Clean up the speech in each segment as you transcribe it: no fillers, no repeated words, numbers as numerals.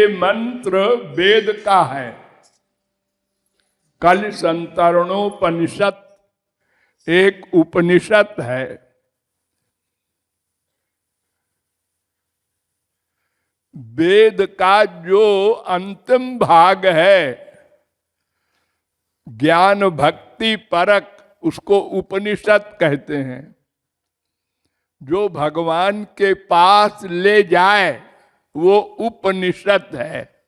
ये मंत्र वेद का है। कल संतरणोपनिषद एक उपनिषद है। वेद का जो अंतिम भाग है ज्ञान भक्ति परक, उसको उपनिषद कहते हैं। जो भगवान के पास ले जाए वो उपनिषद है।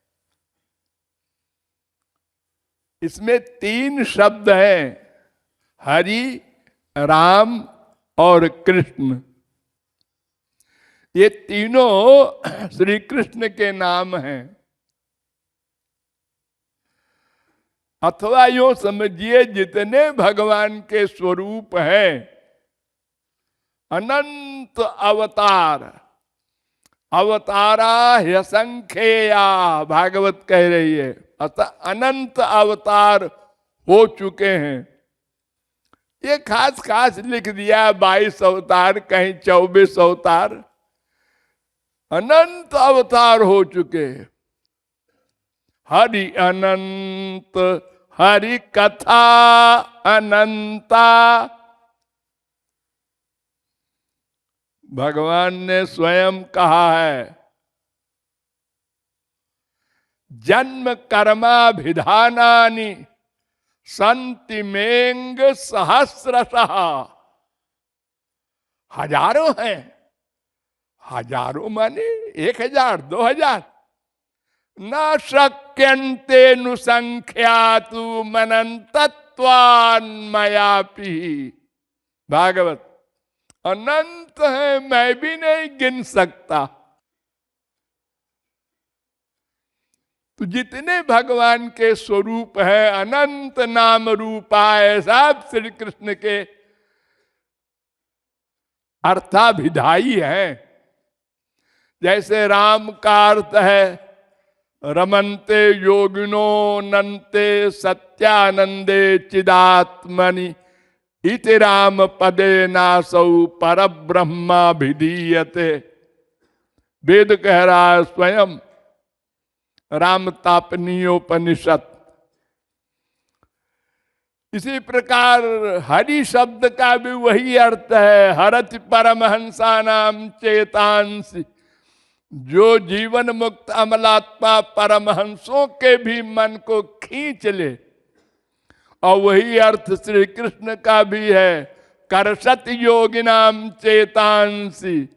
इसमें 3 शब्द हैं, हरि, राम और कृष्ण। ये तीनों श्री कृष्ण के नाम हैं। अथवा यूं समझिए जितने भगवान के स्वरूप हैं, अनंत अवतार, अवतारा ह्यसंख्येया भागवत कह रही है। अतः अनंत अवतार हो चुके हैं। ये खास खास लिख दिया 22 अवतार, कहीं 24 अवतार। अनंत अवतार हो चुके हैं। हरि अनंत, हरि कथा अनंता। भगवान ने स्वयं कहा है, जन्म कर्माभिधानानि संति मेंग सहस्रशः। हजारों हैं। हजारों माने 1000, 2000। न शक्यन्ते नुसंख्यातु मनंतत्वान्मयापि। भागवत अनंत है, मैं भी नहीं गिन सकता। तो जितने भगवान के स्वरूप है, अनंत नाम रूपाय, सब श्री कृष्ण के अर्थाभिधायी है। जैसे राम का अर्थ है रमन्ते योगिनो नन्ते सत्यानंदे चिदात्मनि इति राम पदे नासौ परब्रह्माभिधीयते। वेद कह रहा है स्वयं, राम तापनीयोपनिषद। इसी प्रकार हरि शब्द का भी वही अर्थ है, हरति परमहंसानाम चेतांसि। जो जीवन मुक्त अमलात्मा परमहंसों के भी मन को खींच ले। और वही अर्थ श्री कृष्ण का भी है, करसत योगिनाम चेतांसि।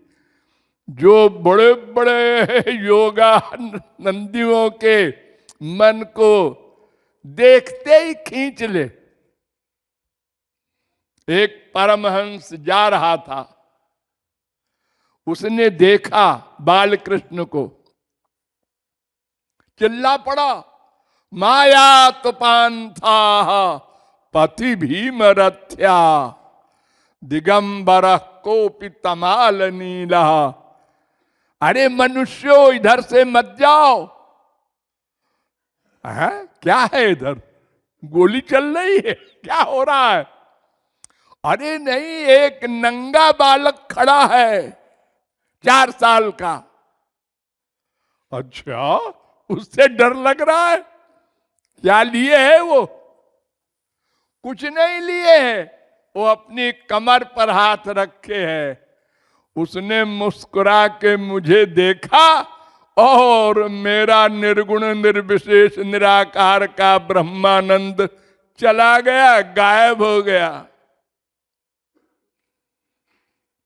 जो बड़े बड़े योगा नंदियों के मन को देखते ही खींच ले। एक परमहंस जा रहा था, उसने देखा बाल कृष्ण को, चिल्ला पड़ा, माया तुपांथा पति भीम रथ्या दिगंबर कोपि तमाल नीला। अरे मनुष्यों, इधर से मत जाओ। है? क्या है इधर? गोली चल रही है? क्या हो रहा है? अरे नहीं, एक नंगा बालक खड़ा है 4 साल का। अच्छा, उससे डर लग रहा है? क्या लिए है वो? कुछ नहीं लिए है, वो अपनी कमर पर हाथ रखे है। उसने मुस्कुरा के मुझे देखा और मेरा निर्गुण निर्विशेष निराकार का ब्रह्मानंद चला गया, गायब हो गया।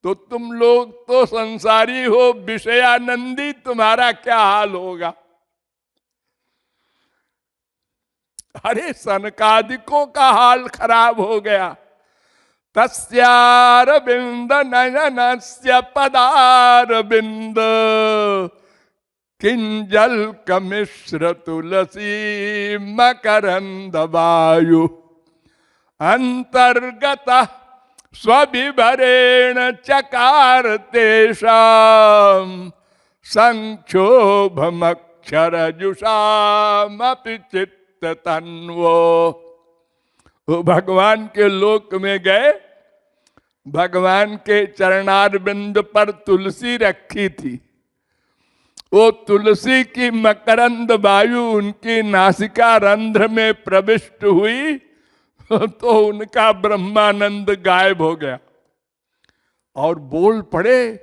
तो तुम लोग तो संसारी हो, विषयानंदी, तुम्हारा क्या हाल होगा? अरे सनकादिकों का हाल खराब हो गया। तस्यारविंद नयनस्य पदारविंद किंजल कमिश्र तुलसी मकरंद वायु अंतर्गत स्वविभरेण चकार तेषाम संक्षोभमक्षरजुषामपि चित्त तन्वो। भगवान के लोक में गए, भगवान के चरणारविंद पर तुलसी रखी थी वो तुलसी की मकरंद वायु उनकी नासिका रंध्र में प्रविष्ट हुई तो उनका ब्रह्मानंद गायब हो गया और बोल पड़े,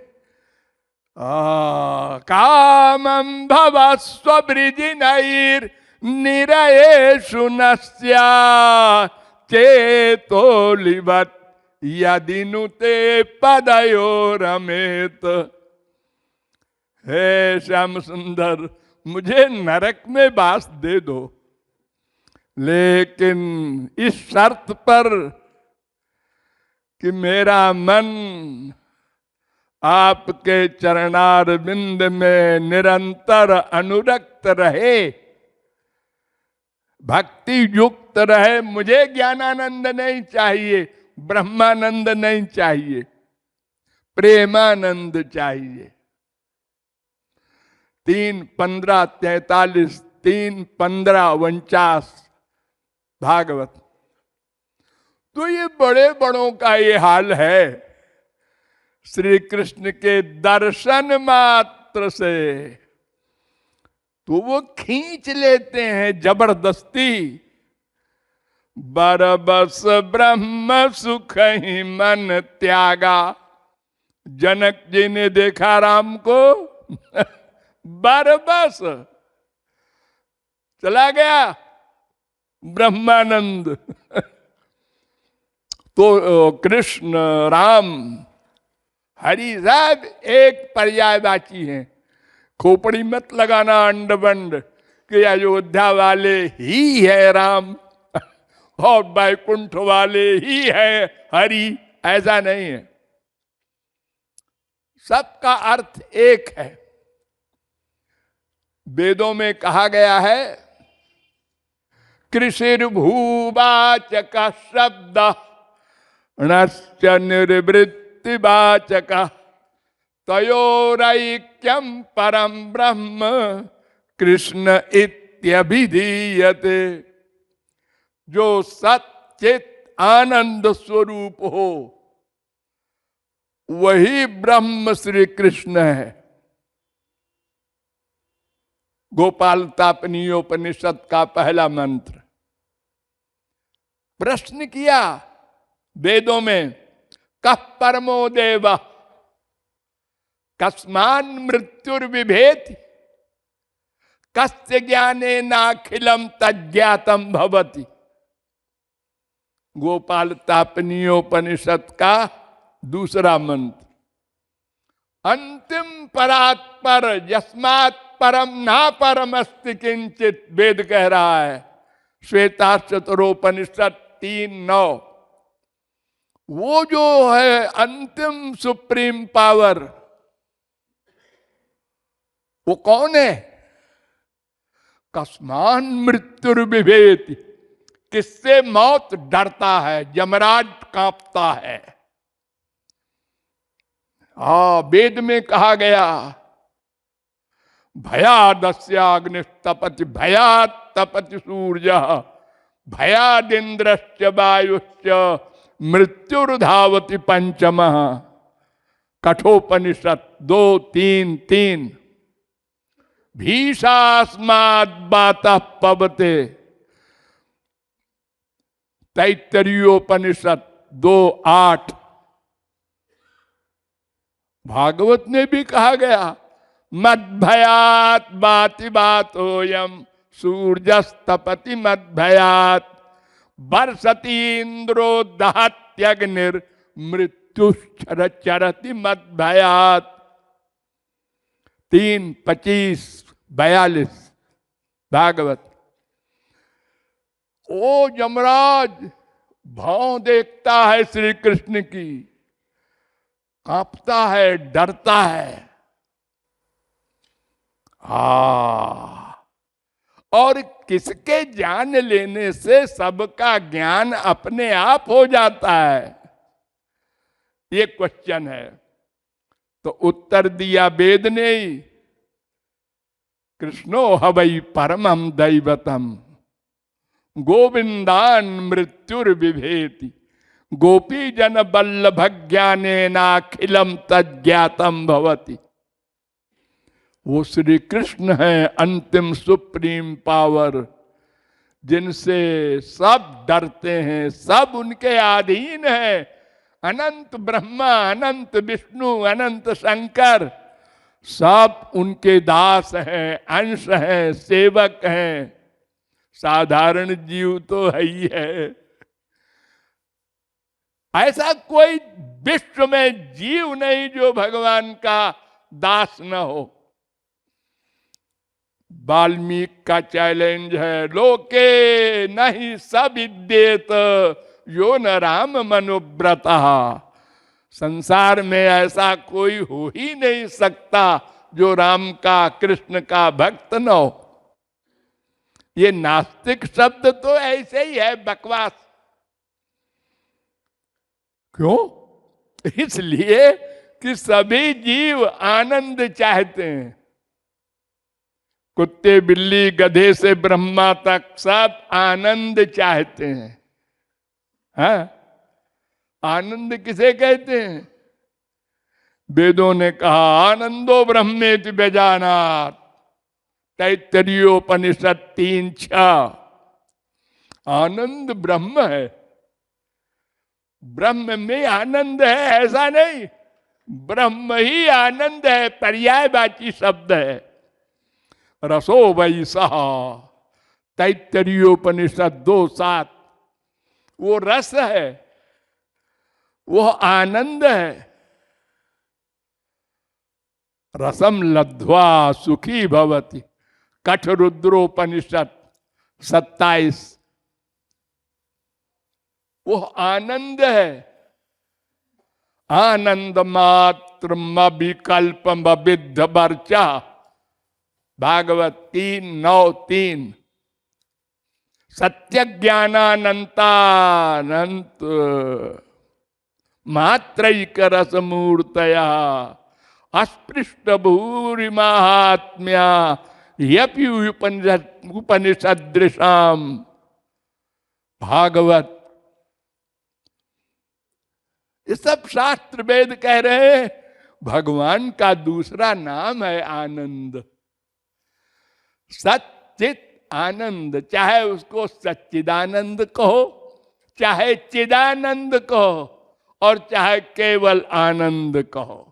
कामं भवस्व वृजिनैर् निरयेषु नस्या चेतोलिवत् यदि नुते पदयो रमेत। हे श्याम सुंदर, मुझे नरक में वास दे दो, लेकिन इस शर्त पर कि मेरा मन आपके चरणार बिंद में निरंतर अनुरक्त रहे, भक्ति युक्त रहे। मुझे ज्ञानानंद नहीं चाहिए, ब्रह्मानंद नहीं चाहिए, प्रेमानंद चाहिए। 3:15-43, 3:15-49 भागवत। तो ये बड़े बड़ों का ये हाल है। श्री कृष्ण के दर्शन मात्र से तो वो खींच लेते हैं जबरदस्ती। बरबस ब्रह्म सुख ही मन त्यागा। जनक जी ने देखा राम को बरबस चला गया ब्रह्मानंद। तो कृष्ण राम हरि साहब एक पर्यायवाची हैं। खोपड़ी मत लगाना अंडबंड कि अयोध्या वाले ही है राम और बैकुंठ वाले ही है हरि, ऐसा नहीं है। सबका अर्थ एक है। वेदों में कहा गया है, कृषिर्भूवाचक शब्द णश्च निर्वृत्तिवाचक तयोरैक्यं परम ब्रह्म कृष्ण इत्यभिधीयते। जो सच्चित आनंद स्वरूप हो वही ब्रह्म श्री कृष्ण है। गोपाल तापनीयोपनिषद का पहला मंत्र। प्रश्न किया वेदों में, कः परमो देव कस्मान मृत्युर्विभेति कस्य ज्ञानेनाखिलम तज्ज्ञातम भवति। गोपाल तापनीयोपनिषद का दूसरा मंत्र। अंतिम परात्पर यस्मात् परम ना परम अस्ति किंचित, वेद कह रहा है। श्वेताश्वतरोपनिषद 3:9। वो जो है अंतिम सुप्रीम पावर, वो कौन है? कस्मान मृत्युर्विभेति, किससे मौत डरता है, यमराज कांपता है। वेद में कहा गया, भयादस्याग्निस्तपति भयात् तपति सूर्य भयादिन्द्रश्च वायुश्च मृत्युर्धावति पंचमः। कठोपनिषद 2:3-3। भीषास्माद् बातः पवते। तैत्तरीयोपनिषद 2:8। भागवत में भी कहा गया, मद्भयात् बाति बातोयम सूर्यस्तपति मद्भयात् वर्षति इंद्रो दहत्यग्निर मृत्युश्चरति मद्भयात्। 3:25-42 भागवत। ओ यमराज भाव देखता है श्री कृष्ण की, कांपता है, डरता है। और किसके जान लेने से सबका ज्ञान अपने आप हो जाता है, ये क्वेश्चन है। तो उत्तर दिया वेद ने ही, कृष्णो हवै परमं दैवतम गोविंदान मृत्युर्विभेति गोपी जन बल्लभ ज्ञानेनाखिलम तज्ज्ञातम भवति। वो श्री कृष्ण है अंतिम सुप्रीम पावर, जिनसे सब डरते हैं, सब उनके अधीन है। अनंत ब्रह्मा, अनंत विष्णु, अनंत शंकर, सब उनके दास हैं, अंश हैं, सेवक हैं। साधारण जीव तो है ही है। ऐसा कोई विश्व में जीव नहीं जो भगवान का दास न हो। वाल्मीकि का चैलेंज है, लोके नहीं सब विद्येत यो न राम मनुव्रता। संसार में ऐसा कोई हो ही नहीं सकता जो राम का, कृष्ण का भक्त न हो। ये नास्तिक शब्द तो ऐसे ही है, बकवास। क्यों? इसलिए कि सभी जीव आनंद चाहते हैं। कुत्ते, बिल्ली, गधे से ब्रह्मा तक सब आनंद चाहते हैं। हाँ? आनंद किसे कहते हैं? वेदों ने कहा आनंदो ब्रह्मेति व्यजानात्, तैत्तरीयोपनिषद 3:6। आनंद ब्रह्म है। ब्रह्म में आनंद है ऐसा नहीं, ब्रह्म ही आनंद है, पर्यायवाची शब्द है। रसो वैसा, तैत्तरीयोपनिषद 2:7। वो रस है, वो आनंद है। रसम लब्ध्वा सुखी भवति, कठरुद्रोपनिषद 27। वो आनंद है। आनंद मात्र विकल्प विद्ध वर्चा, भागवत 3:9-3। सत्य ज्ञानानंतानंत मात्रैक रस मूर्तया, अस्पृष्ट भूरि महात्म्या यपि उपनिषदृशाम। भागवत, ये सब शास्त्र वेद कह रहे हैं भगवान का दूसरा नाम है आनंद। सच्चित आनंद, चाहे उसको सच्चिदानंद कहो, चाहे चिदानंद कहो, और चाहे केवल आनंद कहो,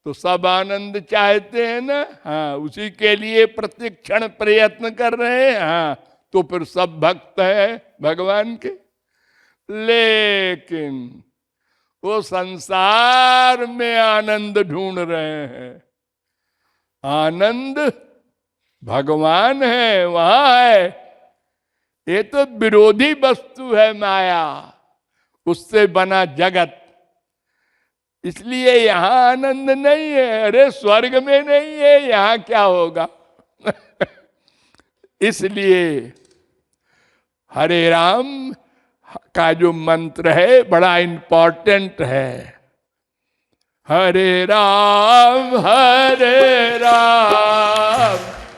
तो सब आनंद चाहते हैं ना। हाँ, उसी के लिए प्रतिक्षण प्रयत्न कर रहे हैं। हाँ, तो फिर सब भक्त हैं भगवान के। लेकिन वो संसार में आनंद ढूंढ रहे हैं। आनंद भगवान है, वहां है। ये तो विरोधी वस्तु है माया, उससे बना जगत। इसलिए यहां आनंद नहीं है। अरे स्वर्ग में नहीं है, यहां क्या होगा? इसलिए हरे राम का जो मंत्र है बड़ा इंपॉर्टेंट है। हरे राम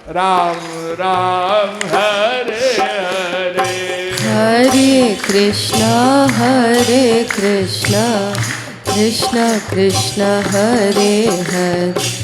राम राम हरे हरे, हरे कृष्णा कृष्ण कृष्ण हरे हरे,